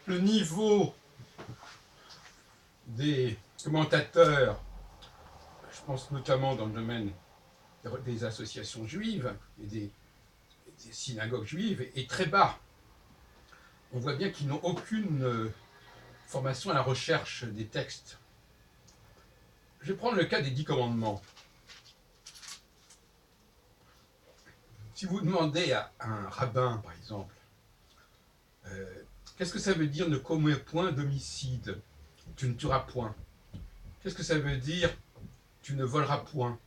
le niveau des commentateurs, je pense notamment dans le domaine des associations juives et des synagogues juives, est très bas. On voit bien qu'ils n'ont aucune formation à la recherche des textes. Je vais prendre le cas des 10 commandements. Si vous demandez à un rabbin, par exemple, qu'est-ce que ça veut dire ne commets point d'homicide? Tu ne tueras point. Qu'est-ce que ça veut dire tu ne voleras point?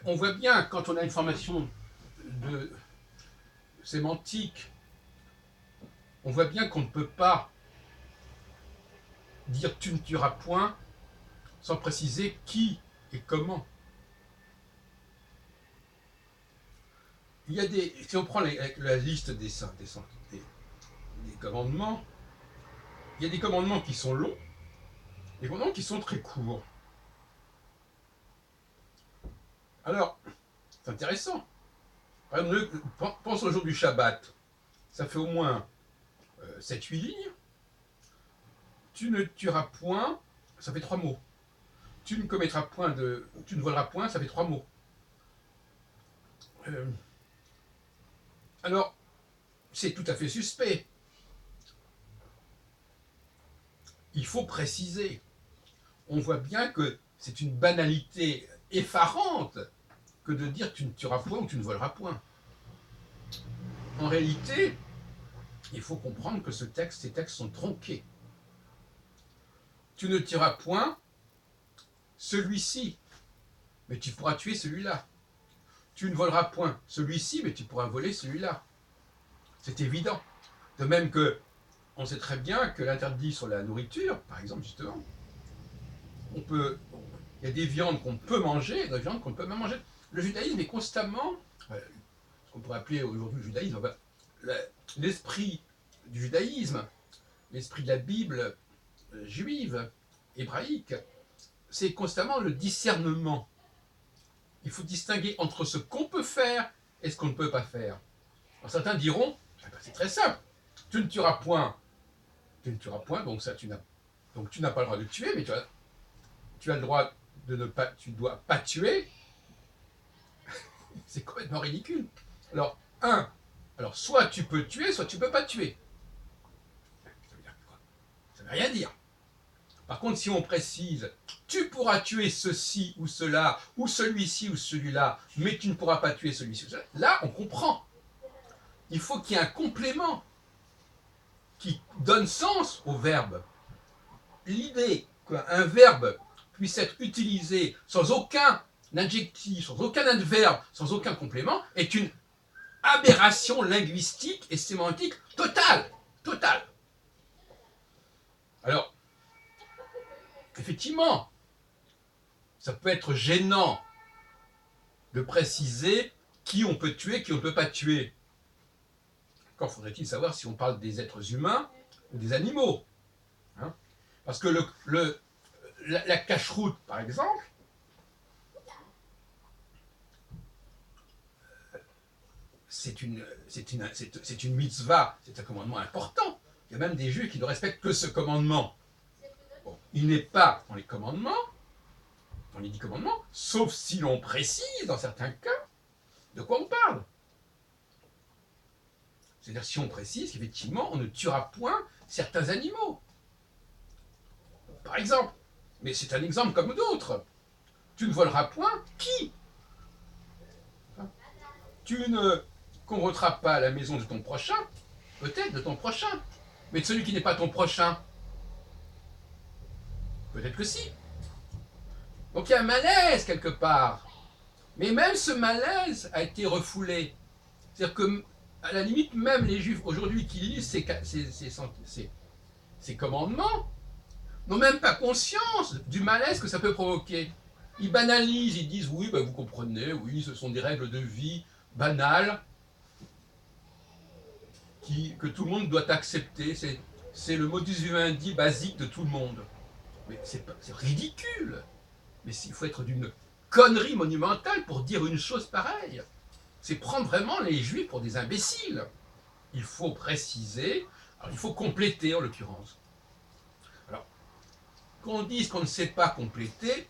On voit bien, quand on a une formation de sémantique, on voit bien qu'on ne peut pas dire tu ne tueras point sans préciser qui et comment. Il y a des, si on prend la liste des commandements, il y a des commandements qui sont longs, des commandements qui sont très courts. Alors, c'est intéressant. Par exemple, pense au jour du Shabbat. Ça fait au moins 7-8 lignes. Tu ne tueras point, ça fait 3 mots. Tu ne commettras point de. Tu ne voleras point, ça fait 3 mots. Alors, c'est tout à fait suspect. Il faut préciser. On voit bien que c'est une banalité effarante que de dire tu ne tueras point ou tu ne voleras point. En réalité, il faut comprendre que ces textes sont tronqués. Tu ne tueras point celui-ci, mais tu pourras tuer celui-là. Tu ne voleras point celui-ci, mais tu pourras voler celui-là. C'est évident. De même que on sait très bien que l'interdit sur la nourriture, par exemple, justement, il y a des viandes qu'on peut manger et des viandes qu'on ne peut pas manger. Le judaïsme est constamment, ce qu'on pourrait appeler aujourd'hui le judaïsme, l'esprit du judaïsme, l'esprit de la Bible juive, hébraïque, c'est constamment le discernement. Il faut distinguer entre ce qu'on peut faire et ce qu'on ne peut pas faire. Alors certains diront, c'est très simple, tu ne tueras point, donc ça tu n'as pas le droit de tuer, mais tu as le droit de ne pas, tu dois pas tuer. C'est complètement ridicule. Alors, soit tu peux tuer, soit tu peux pas tuer. Ça veut dire quoi? Ça veut rien dire. Par contre, si on précise, tu pourras tuer ceci ou cela, ou celui-ci ou celui-là, mais tu ne pourras pas tuer celui-ci ou cela, là, on comprend. Il faut qu'il y ait un complément qui donne sens au verbe. L'idée qu'un verbe puisse être utilisé sans aucun adjectif, sans aucun adverbe, sans aucun complément, est une aberration linguistique et sémantique totale. Totale. Alors, effectivement, ça peut être gênant de préciser qui on peut tuer, qui on ne peut pas tuer. Encore faudrait-il savoir si on parle des êtres humains ou des animaux. Hein? Parce que la cache-route, par exemple, c'est une mitzvah, c'est un commandement important. Il y a même des juifs qui ne respectent que ce commandement. Bon, il n'est pas dans les commandements, dans les 10 commandements, sauf si l'on précise, dans certains cas, de quoi on parle. C'est-à-dire si on précise qu'effectivement, on ne tuera point certains animaux. Par exemple. Mais c'est un exemple comme d'autres. Tu ne voleras point qui? Tu ne convoiteras pas la maison de ton prochain, peut-être de ton prochain, mais de celui qui n'est pas ton prochain, peut-être que si. Donc il y a un malaise quelque part. Mais même ce malaise a été refoulé. C'est-à-dire que, à la limite, même les juifs aujourd'hui qui lisent ces commandements n'ont même pas conscience du malaise que ça peut provoquer. Ils banalisent, ils disent oui, vous comprenez, oui, ce sont des règles de vie banales que tout le monde doit accepter. C'est le modus vivendi basique de tout le monde. Mais c'est ridicule. Mais il faut être d'une connerie monumentale pour dire une chose pareille. C'est prendre vraiment les juifs pour des imbéciles. il faut préciser, alors il faut compléter en l'occurrence. Alors, qu'on dise qu'on ne sait pas compléter,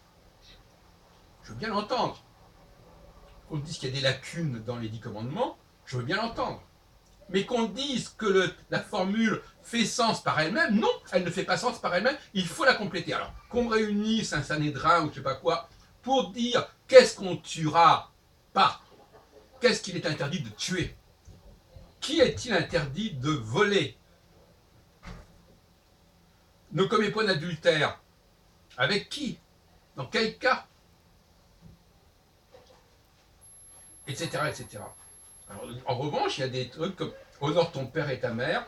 je veux bien l'entendre. Qu'on dise qu'il y a des lacunes dans les 10 commandements, je veux bien l'entendre. Mais qu'on dise que la formule fait sens par elle-même, non, elle ne fait pas sens par elle-même, il faut la compléter. Alors, qu'on réunisse un Sanhédrin ou je ne sais pas quoi, pour dire qu'est-ce qu'on tuera pas, qu'est-ce qu'il est interdit de tuer, qui est-il interdit de voler, ne commet point d'adultère, avec qui, dans quel cas, etc. etc. Alors, en revanche, il y a des trucs comme honore ton père et ta mère,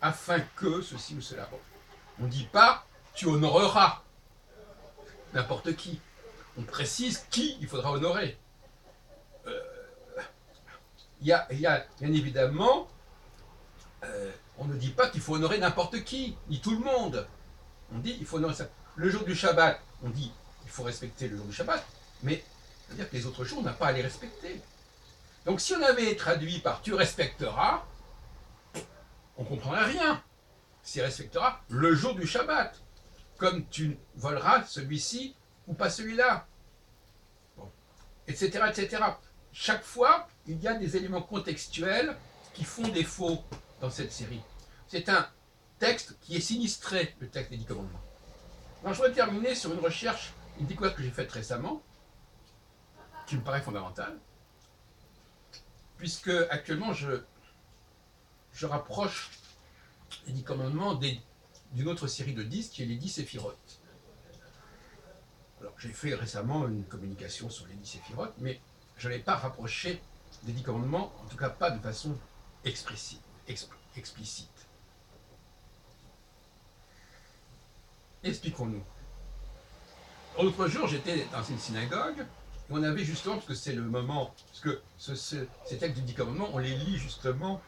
afin que ceci ou cela. Bon. On ne dit pas tu honoreras n'importe qui. On précise qui il faudra honorer. Il y a bien évidemment, on ne dit pas qu'il faut honorer n'importe qui, ni tout le monde. On dit il faut honorer ça. Le jour du Shabbat, on dit il faut respecter le jour du Shabbat, mais c'est-à-dire que les autres jours, on n'a pas à les respecter. Donc si on avait traduit par tu respecteras, on ne comprendrait rien. Tu respecteras le jour du Shabbat, comme tu voleras celui-ci ou pas celui-là, bon. Etc., etc. Chaque fois, il y a des éléments contextuels qui font défaut dans cette série. C'est un texte qui est sinistré, le texte des 10 commandements. Alors, je voudrais terminer sur une recherche, une découverte que j'ai faite récemment, qui me paraît fondamentale, puisque actuellement je rapproche les 10 commandements d'une autre série de 10 qui est les 10 séphirotes. Alors, j'ai fait récemment une communication sur les 10 séphirotes, mais je n'ai pas rapproché des 10 commandements, en tout cas pas de façon explicite. Expliquons-nous. L'autre jour, j'étais dans une synagogue, et on avait justement, parce que c'est le moment, parce que ces textes des 10 commandements, on les lit justement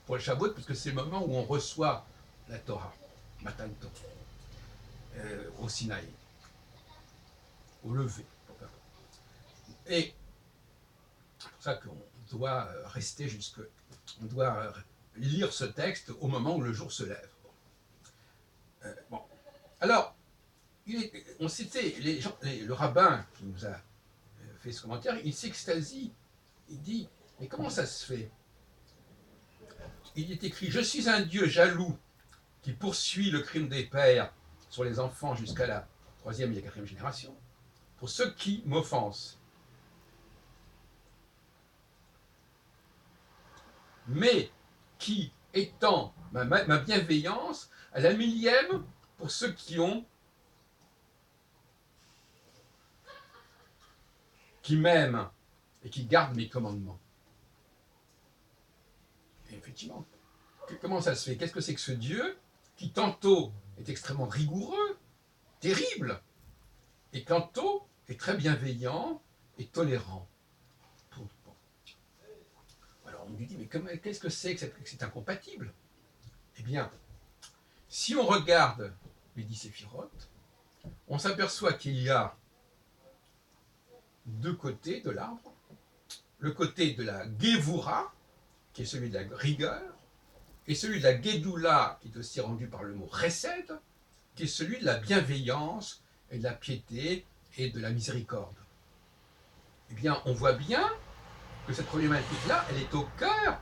pour le Shabbat, parce que c'est le moment où on reçoit la Torah, Matan Torah, au Sinaï, au lever. Et c'est pour ça qu'on doit rester on doit lire ce texte au moment où le jour se lève. Bon. Alors, le rabbin qui nous a fait ce commentaire, il s'extasie, il dit, mais comment ça se fait? Il est écrit, je suis un Dieu jaloux qui poursuit le crime des pères sur les enfants jusqu'à la 3e et la 4e génération, pour ceux qui m'offensent. Mais qui étend ma bienveillance à la 1000e pour ceux qui m'aiment et qui gardent mes commandements. Et effectivement, comment ça se fait? Qu'est-ce que c'est que ce Dieu qui tantôt est extrêmement rigoureux, terrible, et tantôt est très bienveillant et tolérant? Alors on lui dit, mais qu'est-ce que c'est que c'est incompatible? Eh bien, si on regarde les 10 séphirotes, on s'aperçoit qu'il y a deux côtés de l'arbre. Le côté de la Gévoura, qui est celui de la rigueur, et celui de la Gédoula, qui est aussi rendu par le mot Chesed, qui est celui de la bienveillance et de la piété et de la miséricorde. Eh bien, on voit bien que cette problématique-là, elle est au cœur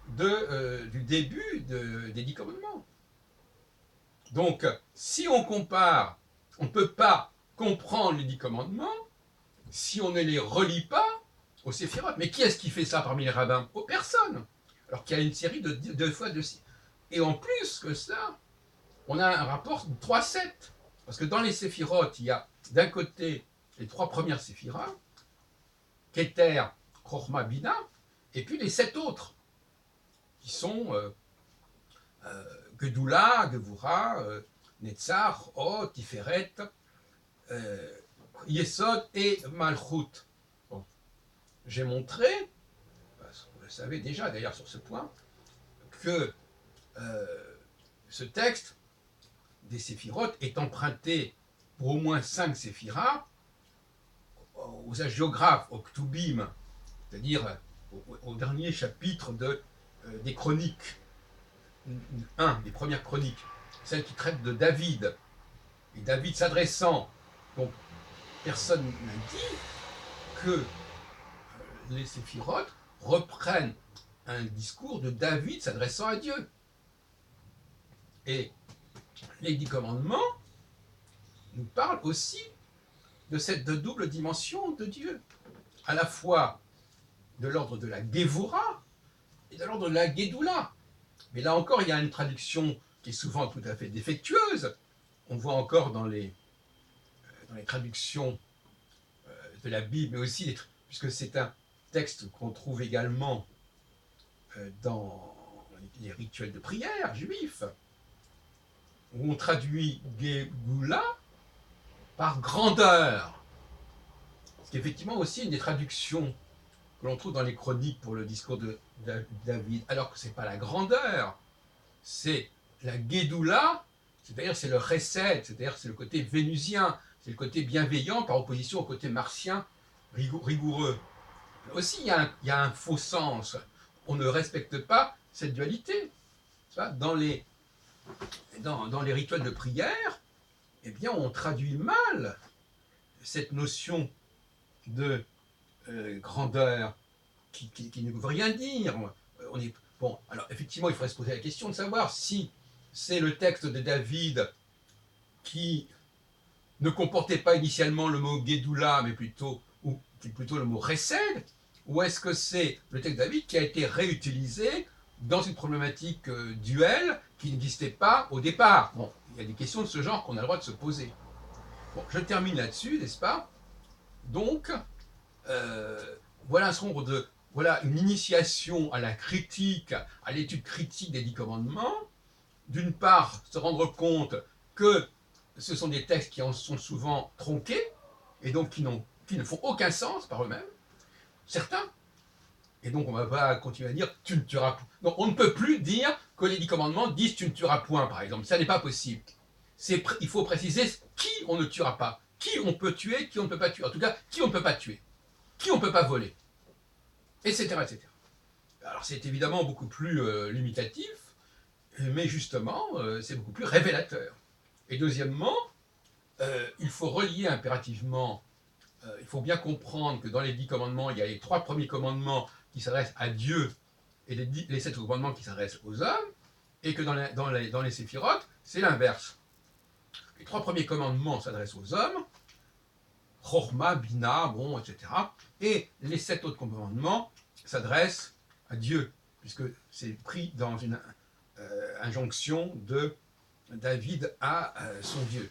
du début des 10 commandements. Donc, si on compare, on ne peut pas comprendre les 10 commandements si on ne les relie pas aux séphirotes. Mais qui est-ce qui fait ça parmi les rabbins? Personne. Alors qu'il y a une série de 2 fois 2. Et en plus que ça, on a un rapport de 3-7. Parce que dans les séphirotes, il y a d'un côté les 3 premières séphiras, Keter, Chochma, Bina, et puis les 7 autres, qui sont Gedoula, Gevura, Netzach, O, Tiferet, Yesod et Malchut. Bon. J'ai montré, vous le savez déjà d'ailleurs sur ce point, que ce texte des séphirotes est emprunté pour au moins 5 séphiras aux hagiographes, aux ktubim, c'est-à-dire au dernier chapitre de des chroniques, des premières chroniques, celle qui traite de David, et David s'adressant, donc personne n'a dit que les séphirotes reprennent un discours de David s'adressant à Dieu. Et les 10 commandements nous parlent aussi de cette double dimension de Dieu, à la fois de l'ordre de la Gévoura et de l'ordre de la Gédoula. Mais là encore, il y a une traduction qui est souvent tout à fait défectueuse. On voit encore dans les traductions de la Bible, mais aussi, puisque c'est un texte qu'on trouve également dans les rituels de prière juifs, où on traduit Gédoula par grandeur. Ce qui est effectivement aussi une des traductions que l'on trouve dans les chroniques pour le discours de David, alors que ce n'est pas la grandeur, c'est la Gédoula, c'est-à-dire c'est le Chesed, c'est-à-dire c'est le côté vénusien, c'est le côté bienveillant par opposition au côté martien rigoureux. Là aussi, il y a un faux sens. On ne respecte pas cette dualité. Dans les rituels de prière, eh bien, on traduit mal cette notion de grandeur qui ne veut rien dire. Bon, alors effectivement, il faudrait se poser la question de savoir si c'est le texte de David qui ne comportait pas initialement le mot Gédoula, mais plutôt le mot Chesed, ou est-ce que c'est le texte de David qui a été réutilisé dans une problématique duel qui n'existait pas au départ. Bon, il y a des questions de ce genre qu'on a le droit de se poser. Bon, je termine là-dessus, n'est-ce pas? Donc, voilà un certain nombre de... Voilà une initiation à la critique, à l'étude critique des 10 commandements. D'une part, se rendre compte que ce sont des textes qui en sont souvent tronqués, et donc qui ne font aucun sens par eux-mêmes, certains. Et donc on ne va pas continuer à dire tu ne tueras point. Donc on ne peut plus dire que les 10 commandements disent tu ne tueras point, par exemple. Ça n'est pas possible. Il faut préciser qui on ne tuera pas, qui on peut tuer, qui on ne peut pas tuer. En tout cas, qui on ne peut pas tuer, qui on ne peut pas voler, etc. etc. Alors c'est évidemment beaucoup plus limitatif, mais justement, c'est beaucoup plus révélateur. Et deuxièmement, il faut relier impérativement, il faut bien comprendre que dans les 10 commandements, il y a les 3 premiers commandements qui s'adressent à Dieu et les 7 commandements qui s'adressent aux hommes, et que dans les séphirotes, c'est l'inverse. Les 3 premiers commandements s'adressent aux hommes, Chorma, Bina, bon, etc. Et les 7 autres commandements s'adressent à Dieu, puisque c'est pris dans une injonction de David à son Dieu.